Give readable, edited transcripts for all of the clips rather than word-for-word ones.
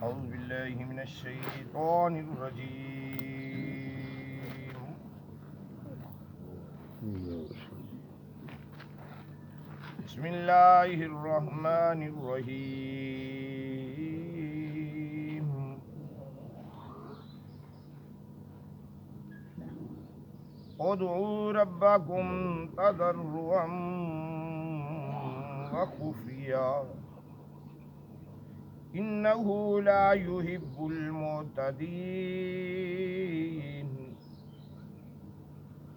أعوذ بالله من الشيطان الرجيم. بسم الله الرحمن الرحيم. ادعوا ربكم تضرعا وخفيا إنه لا يحب المعتدين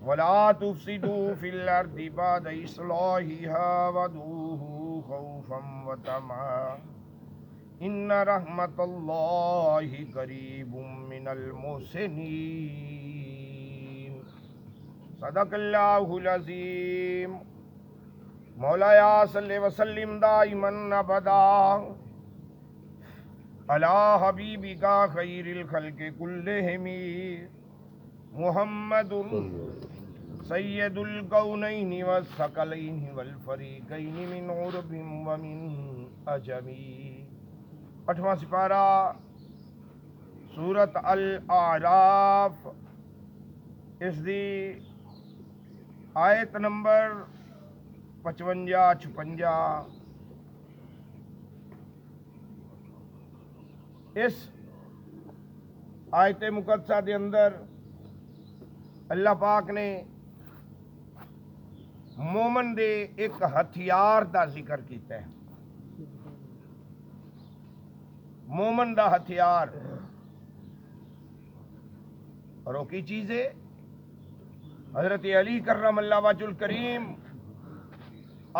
ولا تفسدوا في الأرض بعد إصلاحها وادعوه خوفا وطمعا إن رحمة الله قريب من المحسنين. صدق اللہ العظیم. مولایا صلی وسلم دائما ابدا علی حبیبک خیر الخلق کلہم محمد سید الکونین والثقلین والفریقین من عرب ومن عجم. 8واں سپارہ سورۃ الاعراف، اس دی آیت نمبر 55-56. اس آیت مقدسہ دے اندر اللہ پاک نے مومن دے ایک ہتھیار دا ذکر کیتا ہے. مومن دا ہتھیار، اور وہ کی چیز ہے؟ حضرت علی کرم اللہ وجہ الکریم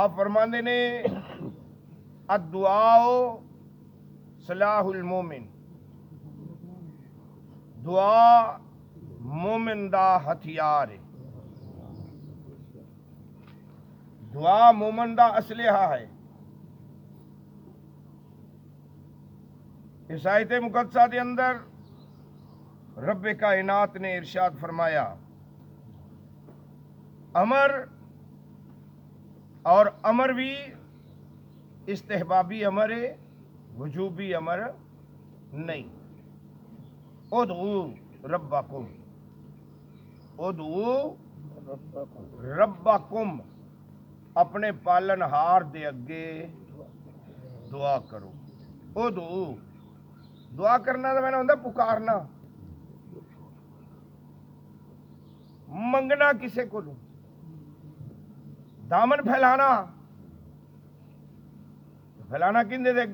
آپ فرماندے نے الدعاء سلاح المومن، دعا مومن دا ہتھیار ہے، دعا مومن دا اسلحہ ہے. اس آیت مقدسہ دے اندر رب کائنات نے ارشاد فرمایا، امر، اور امر بھی استحبابی امر ہے، وجوبی امر نہیں. ادعو ربکم، ادعو ربکم، اپنے پالن ہار دے اگے دعا کرو. ادعو، دعا کرنا تو میں نے ہوتا پکارنا، منگنا کسے کو لوں، دامن پھیلانا، پھیلانا کندے دے؟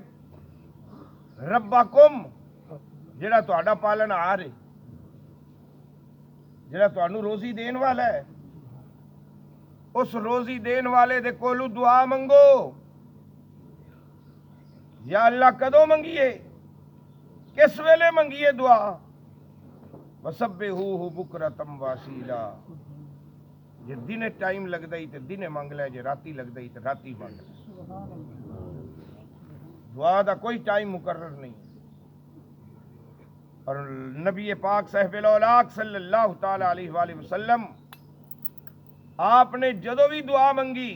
ربکم، جڑا تہاڈا پالن ہار ہے، جڑا تہانوں روزی دین والا ہے، اس روزی دین والے دے کولو دعا منگو. یا اللہ کدوں منگیے؟ کس ویلے منگیے دعا؟ وسبحوہ بکرۃ واصیلا، جے دن ٹائم لگدا ہی تے دن منگ لے، جے راتی لگدا ہی تے راتی منگ لے. دعا دا کوئی ٹائم مقرر نہیں. اور نبی پاک صاحب الاولاق صلی اللہ تعالی علیہ وآلہ وسلم آپ نے جدو بھی دعا منگی،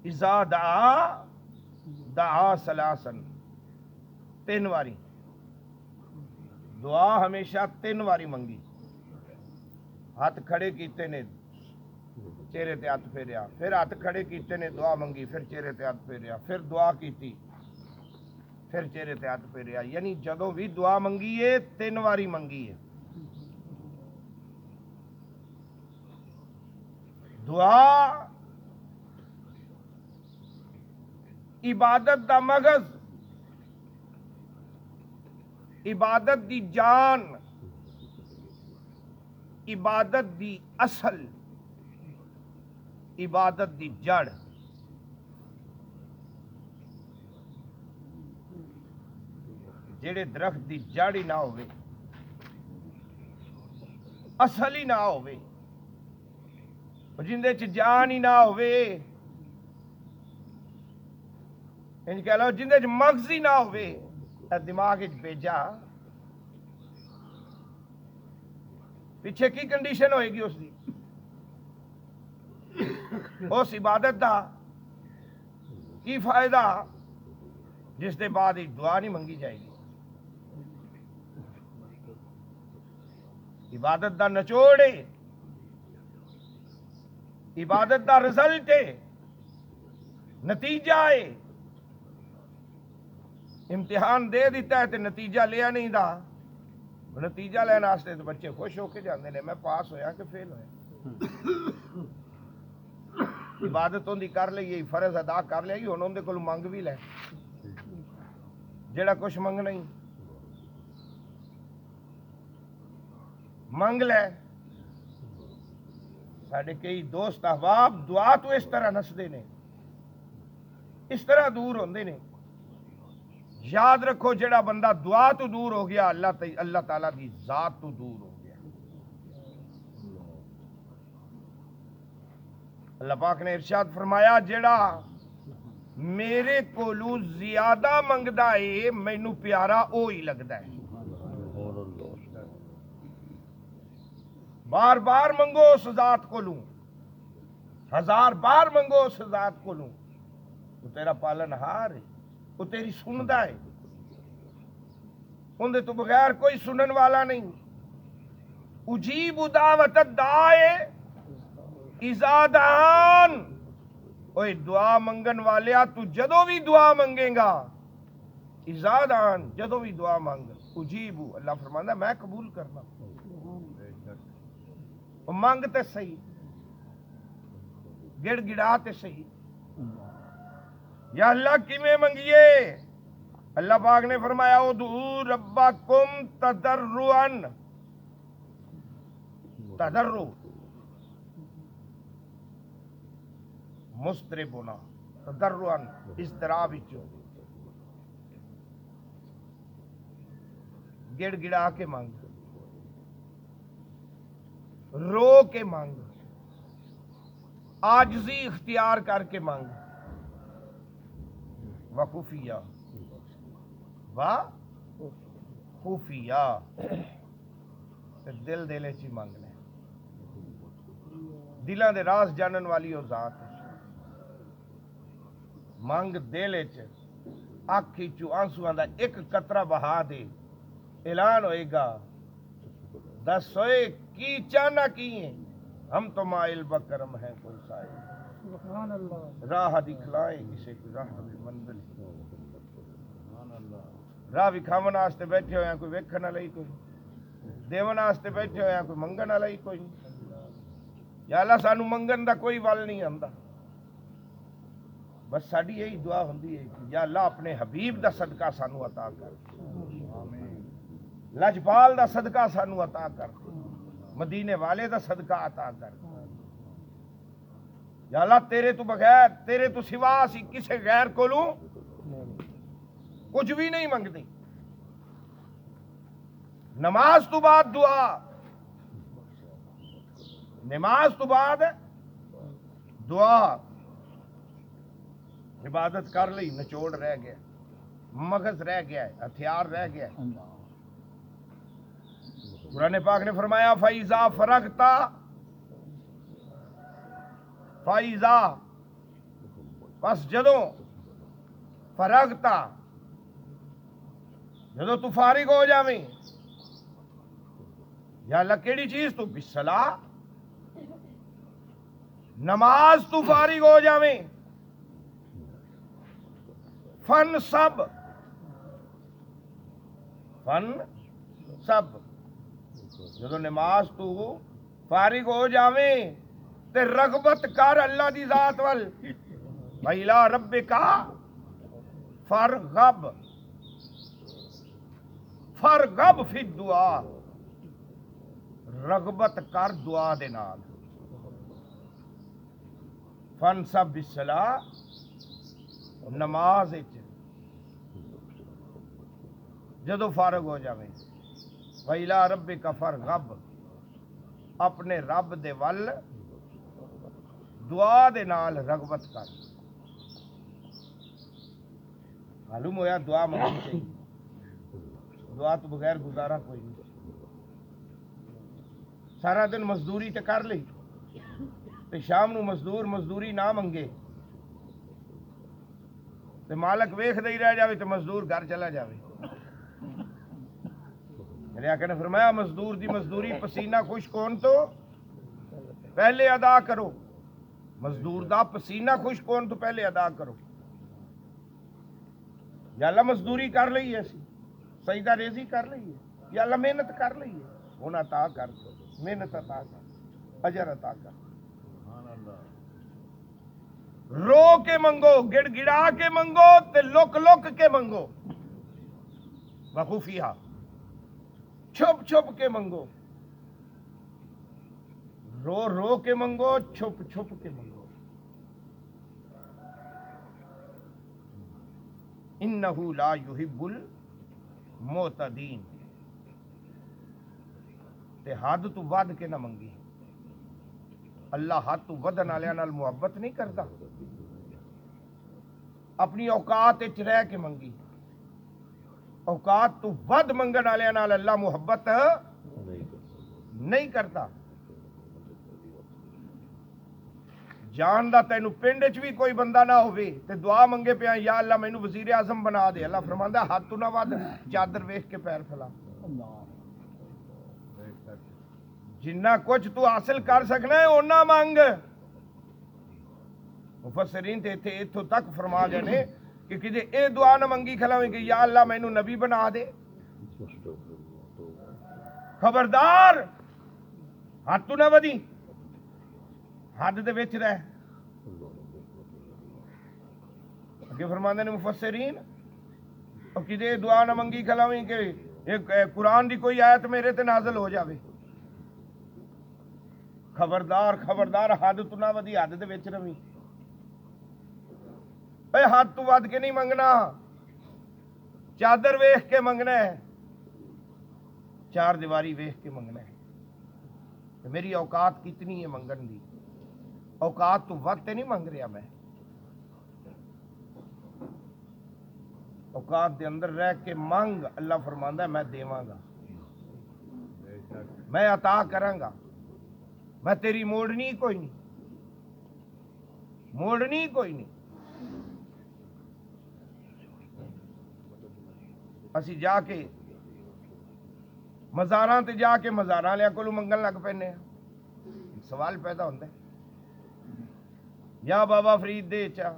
اذا دعا دعا ثلاثا، 3 واری دعا ہمیشہ 3 واری منگی. ہاتھ کھڑے کیتے نے، چہرے تے ہاتھ پھیریا، پھر ہاتھ کھڑے کیتے نے دعا منگی، پھر چہرے تے ہاتھ پھیریا، پھر دعا کیتی، پھر چہرے تے ہاتھ پھیریا. یعنی جدو بھی دعا منگی ہے 3 واری منگی ہے. دعا عبادت دا مغز، عبادت دی جان، عبادت دی اصل، عبادت دی جڑ. جڑے درخت دی جڑ ہی نہ ہوئے، اصل ہی نہ ہوئے، جندے چ جان ہی نہ ہوئے، انج کہہ لو جندے چ مغز ہی نہ ہوئے، دماغ وچ بھیجا، پیچھے کی کنڈیشن ہوئے گی اس دی؟ اس عبادت دا کی فائدہ جس دے بعد دعا نہیں منگی جائے گی. عبادت دا نچوڑ ہے، عبادت دا رزلٹ ہے، نتیجہ ہے۔ امتحان دے دیتا ہے تے نتیجہ لیا نہیں دا، نتیجہ لینا واسطے تو بچے خوش ہو کے جاندے نے، میں پاس ہویا کہ فیل ہویا۔ عبادت ہوندی کر لئی، فرض ادا کر لئی، ہن اون دے کول منگ بھی لے جڑا کچھ منگ نہیں، منگ لے۔ ساڈے کئی دوست احباب دعا تو اس طرح نسدے نے، اس طرح دور ہوندے نے۔ یاد رکھو جڑا بندہ دعا تو دور ہو گیا، اللہ تعالیٰ دی ذات تو دور ہو گیا۔ اللہ پاک نے ارشاد فرمایا جڑا میرے کولو زیادہ منگدا ہے مینوں پیارا اوہی لگدا ہے۔ بار بار منگو اس ذات کولو، 1000 بار منگو اس ذات کولو، وہ تیرا پالن ہار ہے، وہ تیری سندا ہے، اندے تو بغیر کوئی سنن والا نہیں۔ اجیب دعوت الداعی اذا دعان، اوے دعا منگن والیا تو جدو بھی دعا منگے گا، اذا دعان جدو بھی دعا مانگ، اجیب اللہ فرماندا میں قبول کرنا، مانگ تے صحیح، گڑ گڑا تے صحیح۔ یا اللہ کیویں منگیے؟ اللہ پاک نے فرمایا ادعوا ربکم تضرعا، تضرع مستربنا، تضرعا اضطراب وچوں گڑ گڑا کے مانگ، رو کے مانگ، عاجزی اختیار کر کے مانگ، وخفیہ خفیہ دل دلے چی مانگ لے، دلاں دے راز جانن والی او ذات ہے۔ مانگ دل چ اکھ چوں آنسواں دا ایک قطرہ بہا دے، اعلان ہوئے گا دس ہوئے کی چاہنا کی ہیں، ہم تو مائل بکرم ہیں کوئی سائل، راہ دکھلائیں کسے کی راہ منزل، راہ وکھاون واسطے بیٹھے ہوئے ہیں، کوئی ویکھن والا ہی کوئی، دیون واسطے بیٹھے ہوئے ہیں، کوئی منگن والا ہی کوئی۔ یا اللہ سانو منگن دا کوئی ول نہیں آندا، بس ساڈی یہی دعا ہوندی ہے کہ یا اللہ اپنے حبیب دا صدقہ سانو عطا کر، لجپال دا صدقہ سانو عطا کر، مدینے والے دا صدقہ عطا کر۔ یا اللہ تیرے تو بغیر، تیرے تو سوا اسی کسے غیر کولوں کچھ بھی نہیں منگدے۔ نماز تو بعد دعا، نماز تو بعد دعا، عبادت کر لی، نچوڑ رہ گیا، مغز رہ گیا ہے، ہتھیار رہ گیا ہے۔ قرآن پاک نے فرمایا فَإِذَا فَرَغْتَ، فَإِذَا بس جدوں فرغت، جدوں تو فارغ ہو جاویں، یا اللہ کیڑی چیز تو بالصلاۃ، نماز تو فارغ ہو جاویں، فن سب جدو نماز تو فارغ ہو جاویں تے رغبت کر اللہ دی ذات وال، وَإِلَىٰ رَبِّكَ فرغب فی الدعاء، رغبت کر دعا دے نال، فنصب بالصلاۃ نماز وچ جدو فارغ ہو جاویں، وَإِلَىٰ رَبِّكَ فَارْغَب، اپنے رب دے ول دعا دے نال رغبت کر۔ معلوم ہویا دعا منگنی چاہیے، دعا تو بغیر گزارا کوئی نہیں۔ سارا دن مزدوری تے کر لی تے شام نو مزدوری نہ منگے تے مالک ویکھدا ہی رہ جاوے تے مزدور گھر چلا جاوے، میرے آقا نے فرمایا مزدور دی مزدوری پسینہ خشک ہون تو پہلے ادا کرو، مزدور دا پسینہ خشک ہون تو پہلے ادا کرو. یا اللہ مزدوری کر لئی ہے، سجدہ ریزی کر لئی ہے، یا اللہ محنت کر لئی ہے، ہن عطا کر، محنت عطا کر، اجر عطا کر. رو کے منگو، گڑ گڑا کے منگو تے لک لک کے منگو، وخفیہ چھپ چھپ کے منگو. رو رو کے منگو، چھپ چھپ کے منگو. انہو لا یحب المعتدین. تے حد تو ود کے نہ منگی. اللہ حد تو ودن والے نال محبت نہیں کرتا. اپنی اوقات وچ رہ کے منگی. اوقات تو ود منگن والے نال اللہ محبت نہیں کرتا. جان دا تینو پنڈ چ بھی کوئی بندہ نہ ہوئے تے دعا منگے پیا یا اللہ مینو وزیر اعظم بنا دے. اللہ فرماندا ہاتھ تو نہ ود، چادر ویکھ کے پیر پھیلا. جنہ کچھ تو حاصل کر سکنا ہے اونا مانگ. مفسرین تے اتھوں تک فرما گئے نے کہ کدے اے دعا نہ منگی کھلاویں کہ یا اللہ مینو نبی بنا دے. خبردار ہاتھ تو نہ ودی، حد دے وچ رہ. اگے فرماندے نے مفسرین اور کدے دعا نہ منگی کھلاویں کہ قرآن دی کوئی آیت میرے تے نازل ہو جاوے. خبردار خبردار حد تو نہ ودی، حد دے وچ رہویں. اے حد تو ود کے نہیں منگنا، چادر ویکھ کے منگنا ہے، چار دیواری ویکھ کے منگنا ہے. میری اوقات کتنی ہے منگن دی، اوقات تو ود تے نہیں منگ رہا میں. اوقات دے اندر رہ کے منگ. اللہ فرماندا ہے میں دیواں گا، میں عطا کراں گا. میں تیری موڑنی کوئی نہیں، موڑنی کوئی نہیں. اسی جا کے مزاراں تے جا کے مزاراں والے کولوں منگن لگ پینے ہیں. سوال پیدا ہوتا ہے یا بابا فرید دے چا،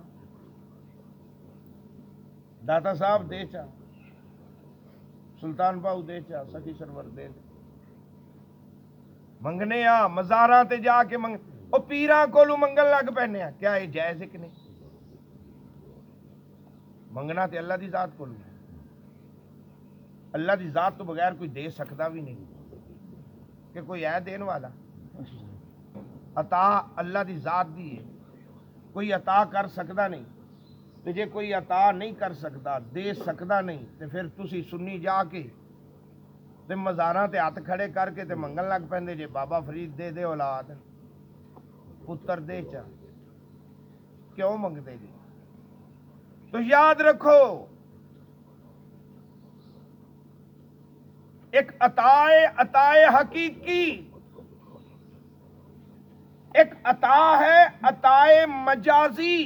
داتا صاحب دے چا، سلطان باؤ دے چا، سخی سرور دے چا. منگنے آ مزاراں تے جا کے منگ او پیراں کولوں منگن لگ پینے ہیں. کیا یہ جائز ہے کہ نہیں؟ منگنا تے اللہ دی ذات کولوں ہے. اللہ دی ذات تو بغیر کوئی دے سکتا بھی نہیں کہ کوئی ہے دین والا. عطا اللہ دی ذات دی ہے، کوئی عطا کر سکتا نہیں. تے جے کوئی عطا نہیں کر سکتا، دے سکتا نہیں، تے پھر تسی سنی جا کے تے مزاراں تے ہاتھ کھڑے کر کے تے منگن لگ پیندے جے بابا فرید دے دے اولاد، پتر دے چا. کیوں منگتے جی؟ تو یاد رکھو ایک عطائے حقیقی، ایک عطا ہے عطائے مجازی.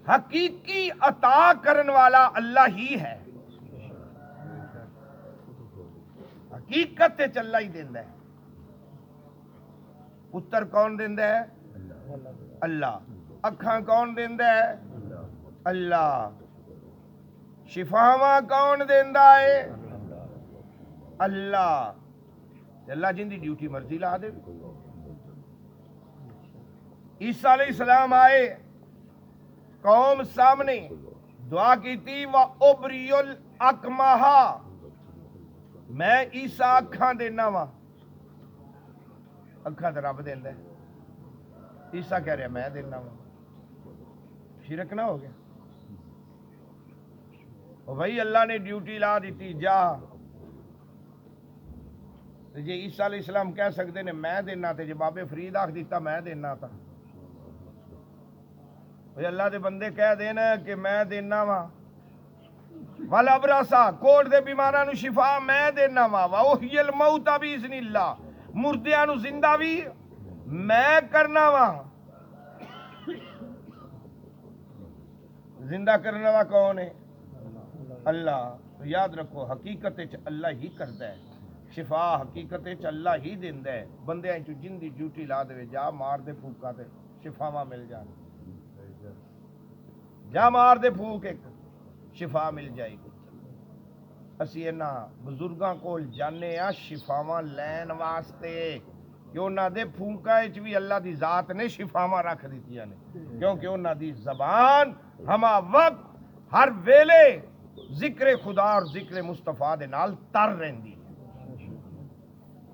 حقیقی عطا کرن والا اللہ ہی ہے. حقیقت تے چلا ہی دیندا ہے. پتر کون دیندا ہے؟ اللہ. اکھاں کون دیندا ہے؟ اللہ. شفاواں کون دیندا ہے؟ اللہ. اللہ جن دی ڈیوٹی مرضی لا دے. عیسیٰ علیہ السلام آئے قوم سامنے دعا کی تھی وَأُبْرِئُ الْأَكْمَحَ، میں عیسیٰ اکھاں دینا وا. اکھاں تے رب دیندا ہے، عیسیٰ کہہ رہا میں دینا وا. شرک نہ ہو گیا؟ بھائی اللہ نے ڈیوٹی لا دیتی جا. جی عیسیٰ علیہ السلام کہہ سکتے نے میں دینا تے جی بابے فرید آکھ دیتا میں دینا تھا. اللہ دے بندے کہہ دینا کہ میں دینا وا. والا براسا کوڑ دے بیماراں نو شفا میں دینا وا. وَأُحْيِي الْمَوْتَ بِإِذْنِ اللَّهِ، مردیاں نو زندہ بھی میں کرنا وا. زندہ کرنے والا کون ہے؟ اللہ تو یاد رکھو حقیقت اللہ ہی کرتا ہے شفا حقیقت اللہ ہی دیندا ہے بندیاں چ جن دی ڈیوٹی لا دے جا مار دے پھوکا تے شفاواں مل جان جا مار دے پھوک ایک شفا مل جائے گی اسی انہاں بزرگاں کول جانے آ شفاواں لین واسطے کہ انہاں دے پھونکاں وچ بھی اللہ دی ذات نے شفاواں رکھ دتیاں نے کیونکہ انہاں دی زبان ہما وقت ہر ویلے ذکر خدا اور ذکر مصطفیٰ دے نال تر رہندی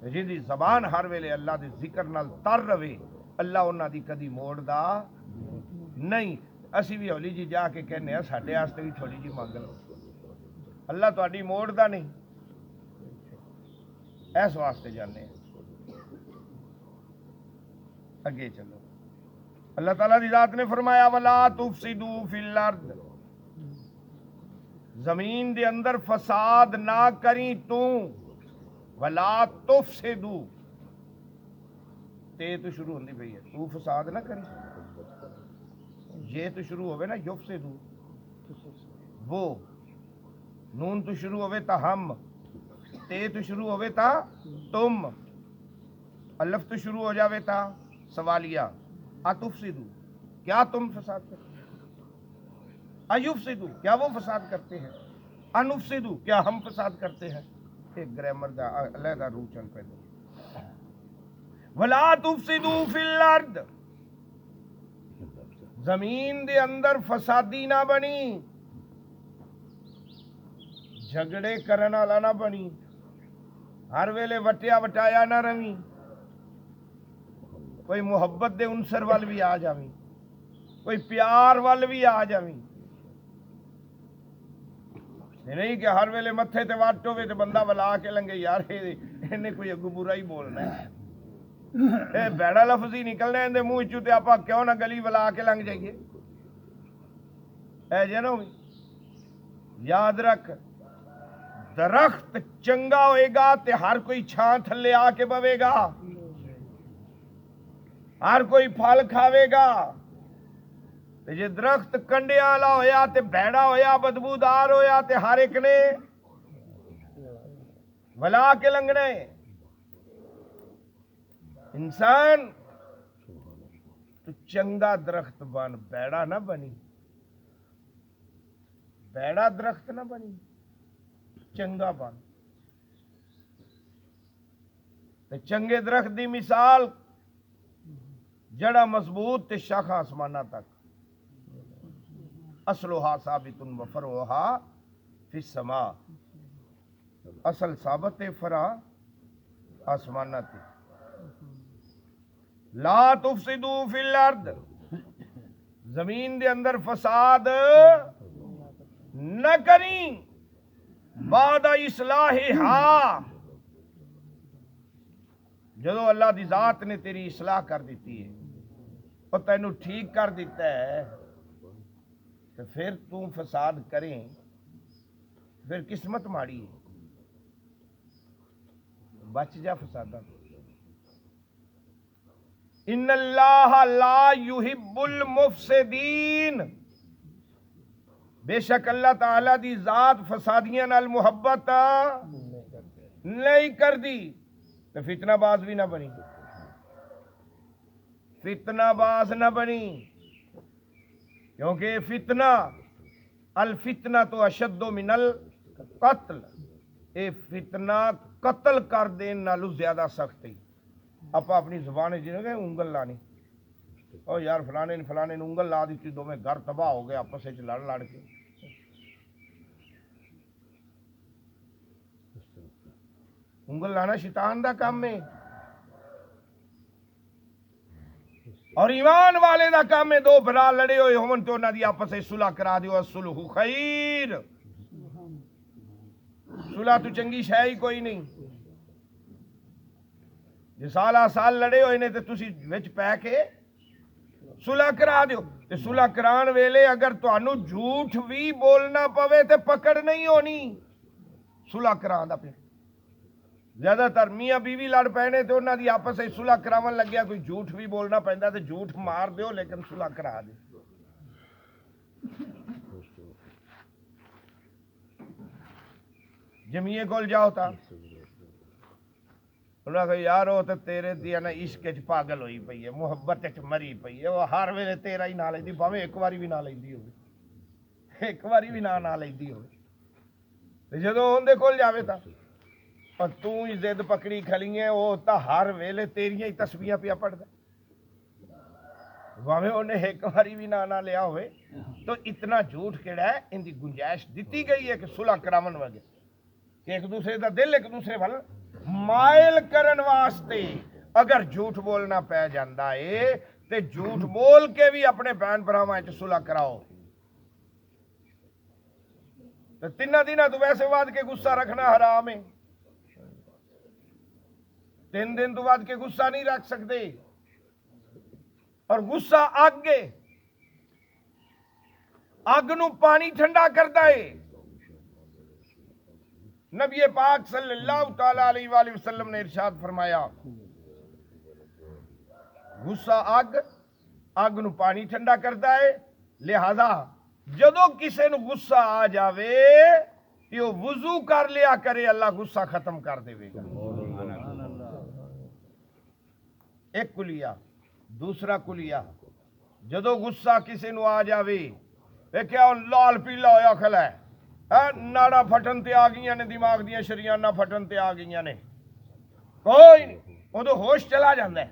جن دی زبان ہر ویلے اللہ دے ذکر نال تر رہے اللہ انہاں دی کدی موڑدا نہیں اسی بھی ہولی جی جا کے کہنے ہیں ساڈے واسطے بھی تھوڑی جی منگ لو اللہ تہاڈی موڑدا نہیں اس واسطے جانے ہیں اگے چلو اللہ تعالیٰ دی ذات نے فرمایا ولا تفسدوا فی الارض زمین دے اندر فساد نہ کری تو ولا تفسدوا تے تو شروع ہوندی پئی ہے تو فساد نہ کری یہ تو شروع ہوئے نا یفسدوا وہ نون تو شروع ہوئے تا ہم تے تو شروع ہوئے تا تم الف تو شروع ہو جاوے تا سوالیہ اتفسدوا کیا تم فساد کرتے ایفسدوا کیا وہ فساد کرتے ہیں انفسدوا کیا ہم فساد کرتے ہیں ایک گرامر دا علیحدہ روح چل پہلے ولا تفسدوا فی الارض زمین دے اندر فسادی نہ بنی جھگڑے کرن والا نہ بنی ہر ویلے وٹیا وٹایا نہ روی کوئی محبت دے عنصر وال بھی آ جاویں کوئی پیار وال بھی آ جاویں نہیں کہ ہر ویلے متھے تے وٹ ہوے تے بندہ ولا کے لنگے یار اینے کوئی اگو برا ہی بولنا ہے اے بیڑا لفظ ہی نکلنے اندے منہ چوں تے آپا کیوں نہ گلی ولا کے لنگ جائیے اے جنو یاد رکھ درخت چنگا ہوئے گا تے ہر کوئی چھان تھلے آ کے بوے گا ہر کوئی پھل کھاوے گا تے جے درخت کنڈے والا ہویا تے بھیڑا ہویا بدبودار ہویا تے ہر ایک نے ولا کے لنگنا ہے انسان تو چنگا درخت بن بیڑا نہ بنی بیڑا درخت نہ بنی چنگا بن تے چنگے درخت دی مثال جڑا مضبوط تے شاخ آسمانہ تک اصلها ثابت و فروعها فی السماء اصل ثابت ہے فرع آسمانہ تے لا تفسدوا فی الارض زمین دے اندر فساد نہ کریں بعد اصلاحها جدو اللہ دی ذات نے تیری اصلاح کر دیتی ہے اور تینوں ٹھیک کر دیتا ہے تو پھر تو فساد کریں پھر قسمت ماڑی ہے بچ جا فسادہ ان اللہ لا یحب المفسدین بے شک اللہ تعالی دی ذات فسادیاں نال محبت نہیں کر دی تو فتنہ باز بھی نہ بنی فتنہ باز نہ بنی کیونکہ فتنہ الفتنہ تو اشد من القتل اے فتنہ قتل کر دین نالو زیادہ سخت ہے آپ اپنی زبان جنہوں گے انگل لانی او یار فلانے نے انگل لا دیتی دو میں گھر تباہ ہو گئے آپس سے لڑ لڑ کے انگل لانا شیطان دا کام ہے اور ایمان والے دا کام ہے دو بھرا لڑے ہوئے ہون تو انہاں دی آپس سے صلح کرا دیو الصلح خیر صلح تو چنگی شے ہی کوئی نہیں جے سالہ سال لڑے ہوئے نے تے تسی وچ پے کے صلح کرا دیو تے صلح کران ویلے اگر تانوں جھوٹ بھی بولنا پوے تے پکڑ نہیں ہونی صلح کران دا پھر زیادہ تر میاں بیوی لڑ پینے تے انہاں دی آپس وچ صلح کراون لگیا کوئی جھوٹ بھی بولنا پیندا تے جھوٹ مار دیو لیکن صلح کرا دیو جمیے کول جاؤ تا انہاں کہ یار وہ تے تیرے دی نا عشق وچ پاگل ہوئی پئی ہے، محبت وچ مری پئی ہے، وہ ہر ویلے تیرا ہی نہ لیندی، بھاویں ایک واری بھی نہ لیندی ہوے، ایک واری بھی نہ لیندی ہوے، تے جدوں اون دے کول جاوے تا پر تو ہی ضد پکڑی کھلی ہے، وہ تا ہر ویلے تیریاں ہی تسبیحاں پیا پڑھدا، بھاویں انہیں ایک واری بھی نہ لیا ہوئے۔ تو اتنا جھوٹ کیڑا ہے، ان دی گنجائش دتی گئی ہے کہ صلح کراون وگے، کہ ایک دوسرے دا دل ایک دوسرے ول مائل کرن واسطے اگر جھوٹ بولنا پہ جاندا ہے تے جھوٹ بول کے بھی اپنے بہن بھراواں وچ صلح کراؤ۔ تے 3 دناں تو ویسے ود کے غصہ رکھنا حرام ہے، 3 دن تو ود کے غصہ نہیں رکھ سکتے، اور غصہ اگ نو پانی ٹھنڈا کرتا ہے۔ نبی پاک صلی اللہ تعالی علیہ وآلہ وسلم نے ارشاد فرمایا، غصہ اگ نو پانی ٹھنڈا کرتا ہے، لہذا جدو کسے نو غصہ آ جاوے کہ وہ وضو کر لیا کرے، اللہ غصہ ختم کر دے گا۔ ایک کلیہ۔ دوسرا کلیہ، جدو غصہ کسے نو آ جاوے، کیا لال پیلا ہویا کھلا ہے، ناڑا پھٹن تے آ گئیاں نے، دماغ دیاں شریانہ پھٹن تے آ گئیاں نے، کوئی نہیں، وہ تو ہوش چلا جاندہ ہے،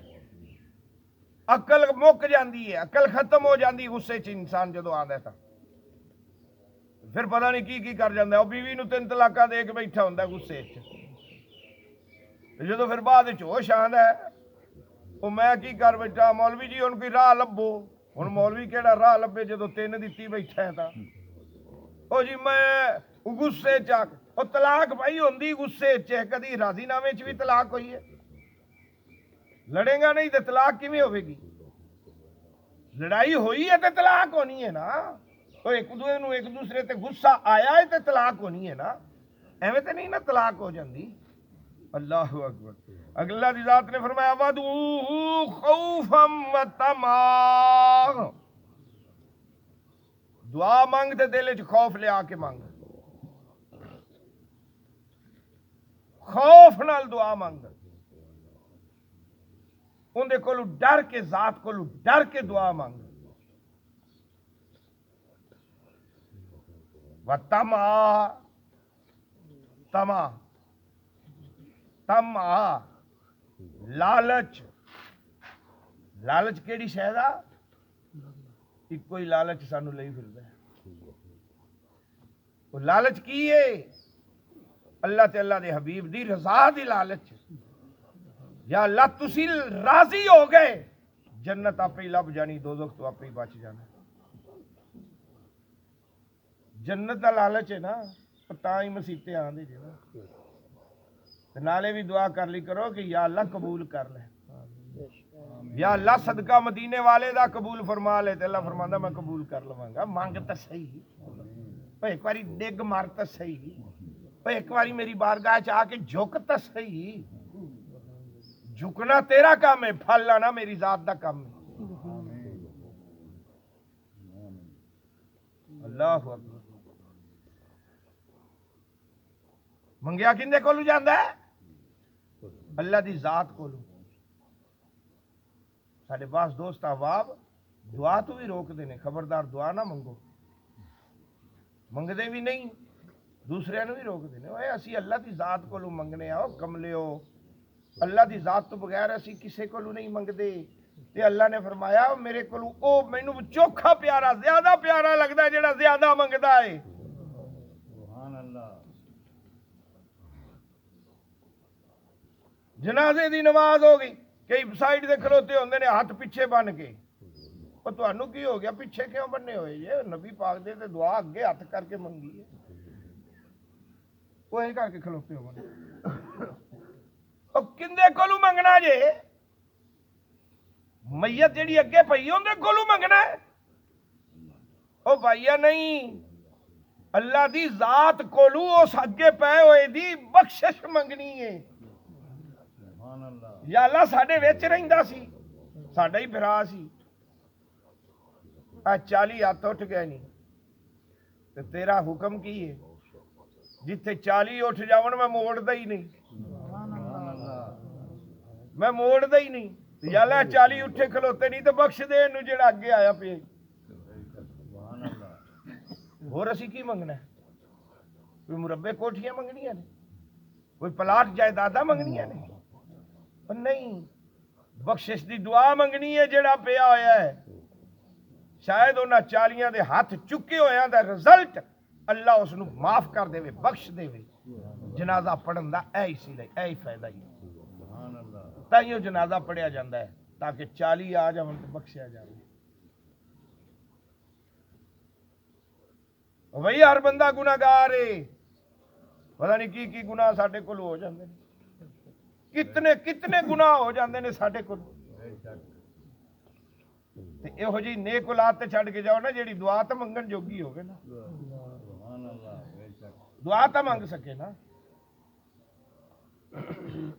عقل مک جاندی ہے، عقل ختم ہو جاندی غصے چ انسان جدو آندا ہے، پھر پتہ نہیں کی کر جاندہ ہے، وہ بیوی نو 3 طلاقاں دے کے بیٹھا ہوندا ہے غصے چ، جدو پھر بعد وچ ہوش آندا ہے، وہ میں کی کر بیٹھا، مولوی جی ان کی راہ لبو، ہن مولوی کیڑا راہ لبے جدو 3 دتی بیٹھا ہے تا، او جی میں غصے چ، او طلاق بھائی ہوندی غصے چ، کدی راضی نامے چ بھی طلاق ہوئی ہے، لڑے گا نہیں تے طلاق کیویں ہوے گی؟ لڑائی ہوئی ہے تے طلاق ہونی ہے نا، تو ایک دوسرے تے غصہ آیا ہے تے طلاق ہونی ہے نا، ایویں تے نہیں نا طلاق ہو جاندی۔ اللہ اکبر۔ اللہ دی ذات نے فرمایا وَدْعُوهُ خَوْفًا وَطَمَعًا، دعا مانگ تے دل وچ خوف لے آ کے مانگ، خوف نال دعا مانگ، اون دے کولو ڈر کے، ذات کولو ڈر کے دعا مانگ، وَطَمَعًا، طمع، لالچ، لالچ کیڑی شے دا؟ ایک کوئی لالچ سانو لئی پھردا ہے، وہ لالچ کی ہے؟ اللہ تے اللہ دے حبیب دی رضا دی لالچ، یا اللہ تسی راضی ہو گئے، جنت آپ ہی لب جانی، دوزخ تو آپ ہی بچ جانا۔ جنت دا لالچ ہے نا، تاں ہی مسیتے آندے جے نا، نالے بھی دعا کر لی کرو کہ یا اللہ قبول کر لے، یا اللہ صدقہ مدینے والے دا قبول فرما لے، تے اللہ فرماندا میں قبول کر لواں گا، مانگ تے صحیح، ایک باری ڈگ مار تے صحیح، ایک باری میری بارگاہ چ آ کے جھک تے صحیح، جھکنا تیرا کام ہے، پھل لانا میری ذات دا کام ہے۔ اللہ اکبر۔ منگیا کندے کولو جاندا ہے؟ اللہ دی ذات کولو۔ ساڈے پاس دوست احباب دعا تو بھی روک دینے، خبردار دعا نہ منگو، منگدے بھی نہیں، دوسرے نو بھی روک دینے، اے اسی اللہ دی ذات کولو منگنے آؤ، کملیو، اللہ دی ذات تو بغیر اسی کسے کولو نہیں منگدے، تے اللہ نے فرمایا میرے کولو او مینوں چوکھا پیارا، زیادہ پیارا لگدا ہے جڑا زیادہ منگدا ہے۔ سبحان اللہ۔ جنازے دی نماز ہو گئی، کئی سائڈ دے کھلوتے ہوندے نے ہاتھ پیچھے بن کے، اور تانوں کی ہو گیا پیچھے کیوں بننے ہوئے یہ نبی پاک دے تے دعا اگے ہاتھ کر کے منگی ہے، وہ اے کر کے کھلوتے ہوندے، او کندے کولو منگنا جے؟ میت جڑی اگے پئی اوندے کولو منگنا ہے؟ او بھائیا نہیں، اللہ دی ذات کولو اس اگے پئے ہوئے دی بخشش منگنی ہے۔ یا اللہ ساڈے وچ رہندا سی، ساڈا ہی بھرا سی، 40 ہاتھ اٹھ گئے نہیں تے تیرا حکم کی ہے؟ ਜਿੱਥੇ 40 ਉੱਠ ਜਾਵਣ ਮੈਂ ਮੋੜਦਾ ਹੀ ਨਹੀਂ, ਮੈਂ ਮੋੜਦਾ ਹੀ ਨਹੀਂ। ਯਾਲਾ 40 ਉੱਠੇ ਖਲੋਤੇ ਨਹੀਂ ਤਾਂ ਬਖਸ਼ ਦੇ ਇਹਨੂੰ ਜਿਹੜਾ ਅੱਗੇ ਆਇਆ ਪਿਆ। ਹੋਰ ਅਸੀਂ ਕੀ ਮੰਗਣਾ? ਕੋਈ ਮੁਰੱਬੇ ਕੋਠੀਆਂ ਮੰਗਣੀਆਂ ਨੇ, ਕੋਈ ਪਲਾਟ ਜਾਇਦਾਦਾਂ ਮੰਗਣੀਆਂ ਨੇ? ਪਰ ਨਹੀਂ, ਬਖਸ਼ਿਸ਼ ਦੀ ਦੁਆ ਮੰਗਣੀ ਹੈ। ਜਿਹੜਾ ਪਿਆ ਹੋਇਆ ਹੈ ਸ਼ਾਇਦ ਉਹਨਾਂ 40 ਦੇ ਹੱਥ ਚੁੱਕੇ ਹੋਇਆਂ ਦਾ ਰਿਜ਼ਲਟ ਅੱਲਾ ਉਸ ਨੂੰ ਮਾਫ ਕਰ ਦੇਵੇ, ਬਖਸ਼ ਦੇਵੇ। ਜਨਾਜ਼ਾ ਪੜਨ ਦਾ ਇਹ ਇਸੇ ਲਈ ਇਹ ਹੀ ਫਾਇਦਾ ਹੀ ਤਾਂ ਹੀ ਉਹ ਜਨਾਜ਼ਾ ਪੜਿਆ ਜਾਂਦਾ ਹੈ ਤਾਂ ਕਿ 40 ਆ ਜਾਵਣ ਤੇ ਬਖਸ਼ਿਆ ਜਾਵੇ। ਵਈ ਹਰ ਬੰਦਾ ਗੁਨਾਹਗਾਰ ਏ, ਪਤਾ ਨਹੀਂ ਕੀ ਗੁਨਾਹ ਸਾਡੇ ਕੋਲ ਹੋ ਜਾਂਦੇ ਨੇ, ਕਿਤਨੇ ਗੁਨਾਹ ਹੋ ਜਾਂਦੇ ਨੇ ਸਾਡੇ ਕੋਲ। ਤੇ ਇਹੋ ਜਿਹੀ ਨੇਕ ਔਲਾਦ ਤੇ ਛੱਡ ਕੇ ਜਾਓ ਨਾ ਜਿਹੜੀ ਦੁਆ ਤਾਂ ਮੰਗਣ ਜੋਗੀ ਹੋਵੇ ਨਾ, ਦੁਆ ਤਾਂ ਮੰਗ ਸਕੇ ਨਾ।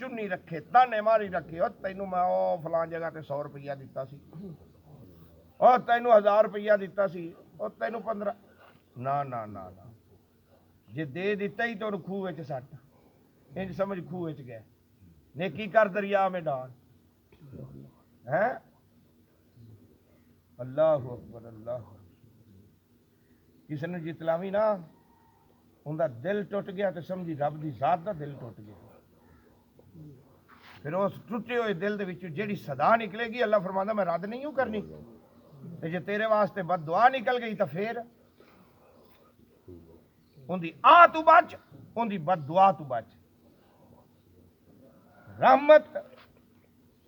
ਚੁੰਨੀ ਰੱਖੇ, ਤਾਨੇ ਮਾਰੀ ਰੱਖੇ, ਉਹ ਤੈਨੂੰ ਮੈਂ ਉਹ ਫਲਾਂ ਜਗ੍ਹਾ ਤੇ 100 ਰੁਪਇਆ ਦਿੱਤਾ ਸੀ, ਉਹ ਤੈਨੂੰ 1000 ਰੁਪਇਆ ਦਿੱਤਾ ਸੀ, ਉਹ ਤੈਨੂੰ 15। ਨਾ ਨਾ ਨਾ ਨਾ, ਜੇ ਦੇ ਦਿੱਤਾ ਹੀ ਤਾਂ ਉਹਨੂੰ ਖੂਹ ਵਿੱਚ ਸੱਟ, ਇੰਜ ਸਮਝ ਖੂਹ ਵਿੱਚ ਗਿਆ। ਨੇਕੀ ਕਰ ਦਰਿਆ ਮੇ ਡਾਲ ਹੈ। ਅੱਲਾਹੁ ਅਕਬਰ, ਅੱਲਾਹੁ। ਕਿਸੇ ਨੂੰ ਜਿਤਲਾਵੀ ਨਾ, ਉਹਦਾ ਦਿਲ ਟੁੱਟ ਗਿਆ ਤੇ ਸਮਝੀ ਰੱਬ ਦੀ ਜ਼ਾਤ ਦਾ ਦਿਲ ਟੁੱਟ ਗਿਆ। ਫਿਰ ਉਸ ਟੁੱਟੇ ਹੋਏ ਦਿਲ ਦੇ ਵਿੱਚੋਂ ਜਿਹੜੀ ਸਦਾ ਨਿਕਲੇਗੀ, ਅੱਲਾ ਫਰਮਾਉਂਦਾ ਮੈਂ ਰੱਦ ਨਹੀਂ ਹੂੰ ਕਰਨੀ। ਤੇ ਜੇ ਤੇਰੇ ਵਾਸਤੇ ਬਦ ਦੁਆ ਨਿਕਲ ਗਈ ਤਾਂ ਫੇਰ ਉਹਦੀ ਆ ਤੂੰ ਬਚ, ਉਹਦੀ ਬਦ ਦੁਆ ਤੂੰ ਬਚ। ਰਹਿਮਤ